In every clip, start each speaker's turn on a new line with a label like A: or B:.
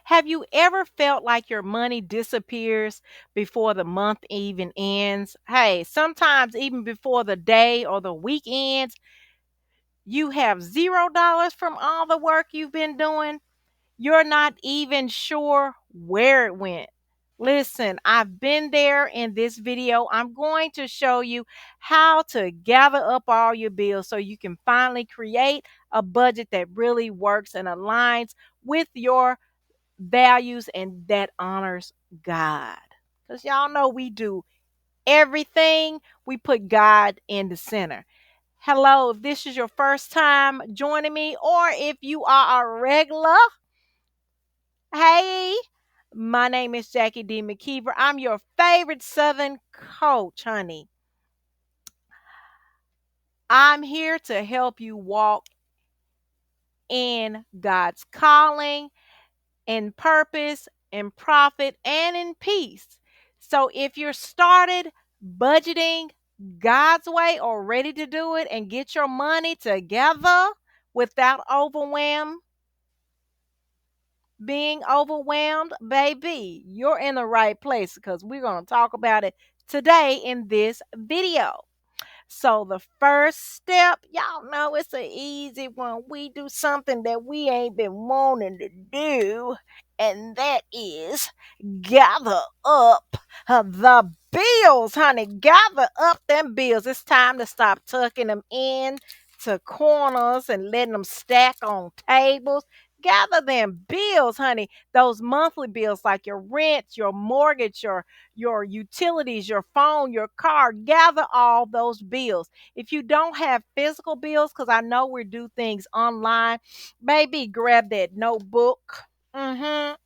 A: Have you ever felt like your money disappears before the month even ends? Hey, sometimes even before the day or the week ends, you have $0 from all the work you've been doing. You're not even sure where it went. Listen, I've been there. In this video, I'm going to show you how to gather up all your bills so you can finally create a budget that really works and aligns with your values and that honors God. Because y'all know we do everything, we put God in the center. Hello, if this is your first time joining me, or if you are a regular, hey, my name is Jackie D. McKeever. I'm your favorite Southern coach, honey. I'm here to help you walk in God's calling, in purpose, in profit, and in peace. So if you're started budgeting God's way or ready to do it and get your money together without being overwhelmed, baby, you're in the right place because we're going to talk about it today in this video. So the first step, y'all know it's an easy one. We do something that we ain't been wanting to do, and that is gather up the bills, honey. Gather up them bills. It's time to stop tucking them in to corners and letting them stack on tables. Gather them bills, honey. Those monthly bills like your rent, your mortgage, your utilities, your phone, your car. Gather all those bills. If you don't have physical bills, because I know we do things online, baby, grab that notebook. Grab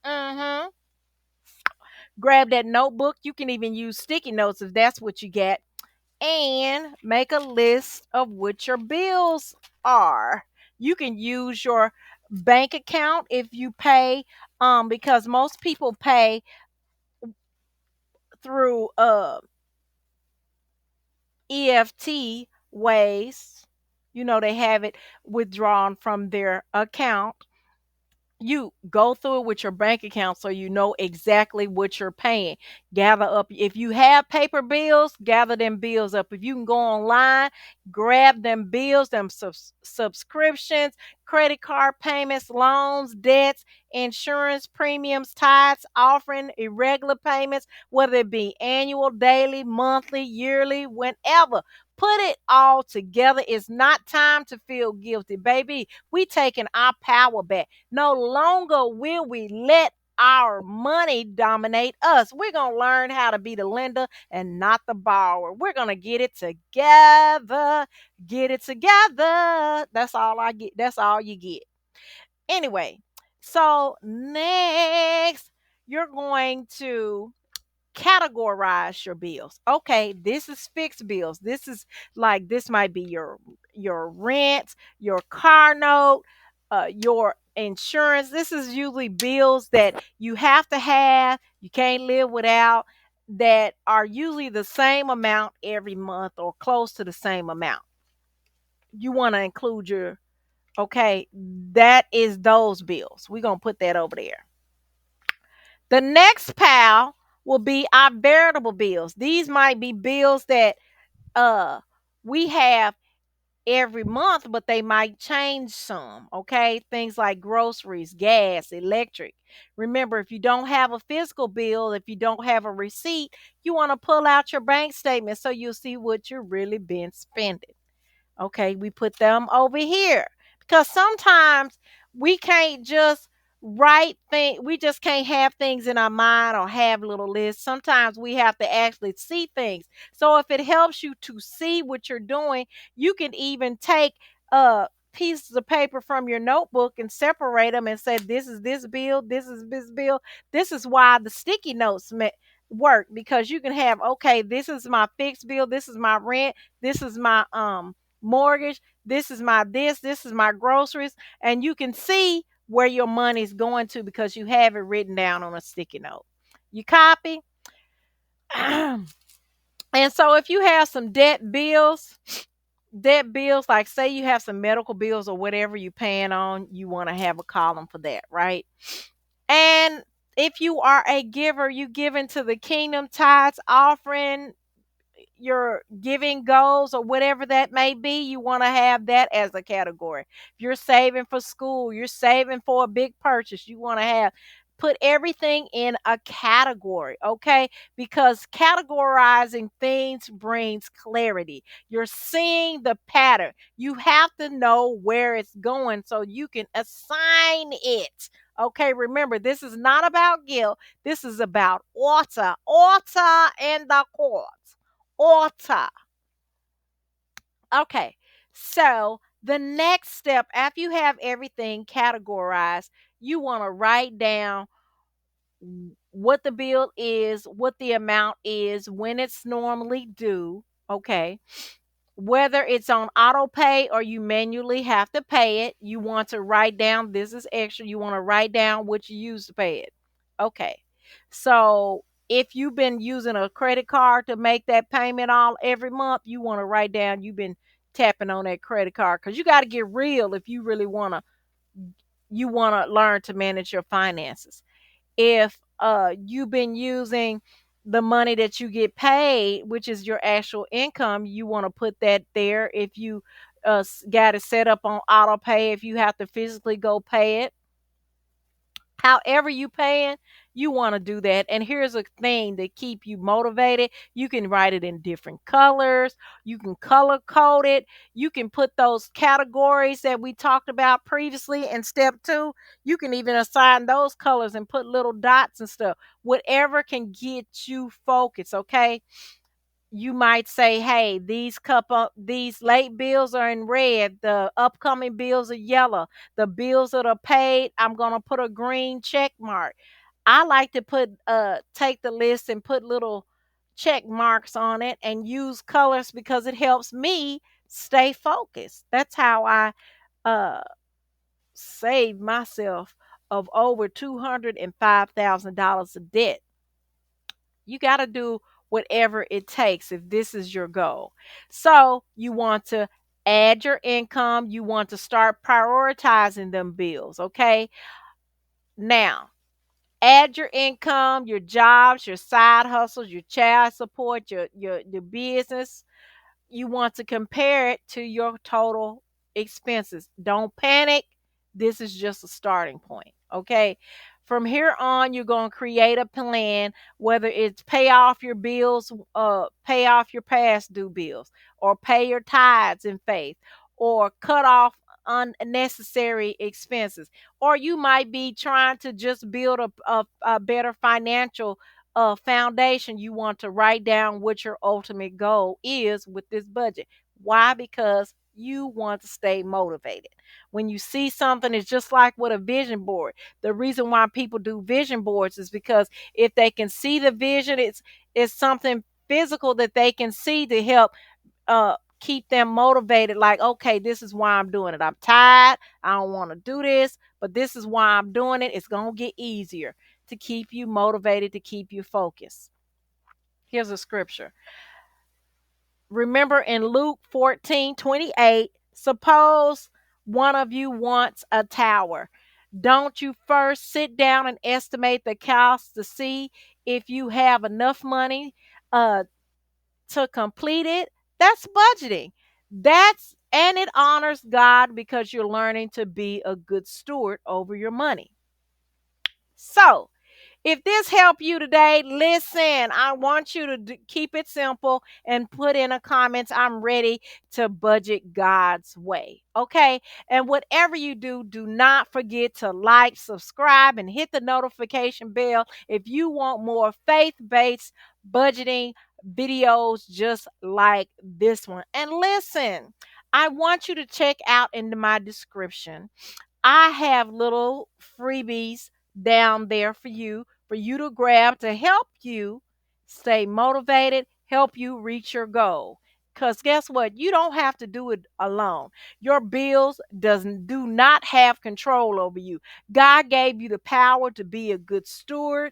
A: that notebook. You can even use sticky notes if that's what you get. And make a list of what your bills are. You can use your bank account if you pay, because most people pay through EFT ways. You know, they have it withdrawn from their account. You go through it with your bank account so you know exactly what you're paying. Gather up. If you have paper bills, gather them bills up. If you can go online, grab them bills, them subscriptions, credit card payments, loans, debts, insurance premiums, tithes, offering, irregular payments, whether it be annual, daily, monthly, yearly, whenever. Put it all together. It's not time to feel guilty, baby. We taking our power back. No longer will we let our money dominate us. We're going to learn how to be the lender and not the borrower. We're going to get it together. Get it together. That's all I get. That's all you get. Anyway, so next, you're going to categorize your bills. Okay, this is fixed bills. This is like this might be your rent, your car note, your insurance. This is usually bills that you have to have, you can't live without, that are usually the same amount every month or close to the same amount. You want to include your okay, that is those bills. We're going to put that over there. The next pile will be our veritable bills. These might be bills that uh we have every month, but they might change some. Okay, things like groceries, gas, electric. Remember, if you don't have a physical bill, if you don't have a receipt, you want to pull out your bank statement so you'll see what you've really been spending. Okay, we put them over here because sometimes we can't just write things, we just can't have things in our mind or have little lists. Sometimes we have to actually see things. So if it helps you to see what you're doing, you can even take pieces of paper from your notebook and separate them and say, this is this bill, this is this bill. This is why the sticky notes work, because you can have, okay, this is my fixed bill, this is my rent, this is my mortgage, this is my this is my groceries, and you can see where your money's going to because you have it written down on a sticky note. You copy? And so if you have some debt bills, like say you have some medical bills or whatever you're paying on, you want to have a column for that, right? And if you are a giver, you give into the kingdom, tithes, offering, your giving goals or whatever that may be, you want to have that as a category. If you're saving for school, you're saving for a big purchase, you want to have put everything in a category, okay? Because categorizing things brings clarity. You're seeing the pattern. You have to know where it's going so you can assign it. Okay, remember, this is not about guilt. This is about order in the courts. Order. Okay. So the next step, after you have everything categorized, you want to write down what the bill is, what the amount is, when it's normally due. Okay. Whether it's on auto pay or you manually have to pay it, you want to write down this is extra. You want to write down what you use to pay it. Okay. So if you've been using a credit card to make that payment all every month, you want to write down you've been tapping on that credit card because you got to get real if you really want to learn to manage your finances. If you've been using the money that you get paid, which is your actual income, you want to put that there. If you got it set up on auto pay, if you have to physically go pay it, however you paying, you want to do that. And here's a thing to keep you motivated. You can write it in different colors. You can color code it. You can put those categories that we talked about previously in step 2. You can even assign those colors and put little dots and stuff. Whatever can get you focused, okay? You might say, hey, these late bills are in red, the upcoming bills are yellow, the bills that are paid, I'm gonna put a green check mark. I like to put take the list and put little check marks on it and use colors because it helps me stay focused. That's how I uh saved myself of over $205,000 of debt. You got to do whatever it takes if this is your goal. So you want to add your income. You want to start prioritizing them bills. Okay. Now, add your income, your jobs, your side hustles, your child support, your business. You want to compare it to your total expenses. Don't panic. This is just a starting point. Okay. From here on, you're going to create a plan, whether it's pay off your bills, pay off your past due bills, or pay your tithes in faith, or cut off unnecessary expenses. Or you might be trying to just build a better financial foundation. You want to write down what your ultimate goal is with this budget. Why? Because you want to stay motivated. When you see something, it's just like with a vision board. The reason why people do vision boards is because if they can see the vision, it's something physical that they can see to help keep them motivated. Like, okay, this is why I'm doing it. I'm tired. I don't want to do this, but this is why I'm doing it. It's going to get easier to keep you motivated, to keep you focused. Here's a scripture. Remember in Luke 14:28, suppose one of you wants a tower. Don't you first sit down and estimate the cost to see if you have enough money uh, to complete it? That's budgeting. And it honors God because you're learning to be a good steward over your money. So, if this helped you today, listen, I want you to keep it simple and put in a comments, I'm ready to budget God's way. Okay? And whatever you do, do not forget to like, subscribe, and hit the notification bell if you want more faith-based budgeting videos just like this one. And listen, I want you to check out into my description. I have little freebies down there for you to grab to help you stay motivated, help you reach your goal. Cuz guess what? You don't have to do it alone. Your bills doesn't do not have control over you. God gave you the power to be a good steward,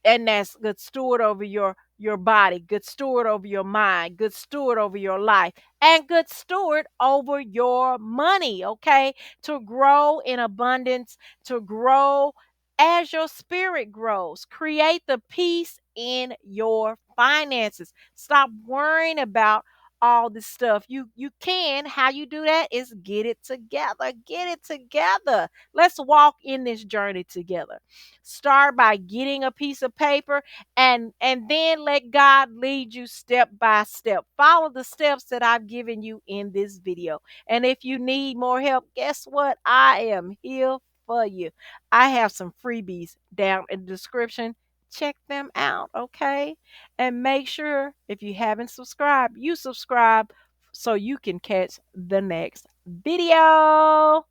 A: and that's good steward over your body, good steward over your mind, good steward over your life, and good steward over your money. Okay, to grow in abundance, to grow as your spirit grows. Create the peace in your finances. Stop worrying about all this stuff. You can. How you do that is get it together. Get it together. Let's walk in this journey together. Start by getting a piece of paper and then let God lead you step by step. Follow the steps that I've given you in this video. And if you need more help, guess what? I am here for you. I have some freebies down in the description. Check them out, okay? And make sure if you haven't subscribed, you subscribe so you can catch the next video.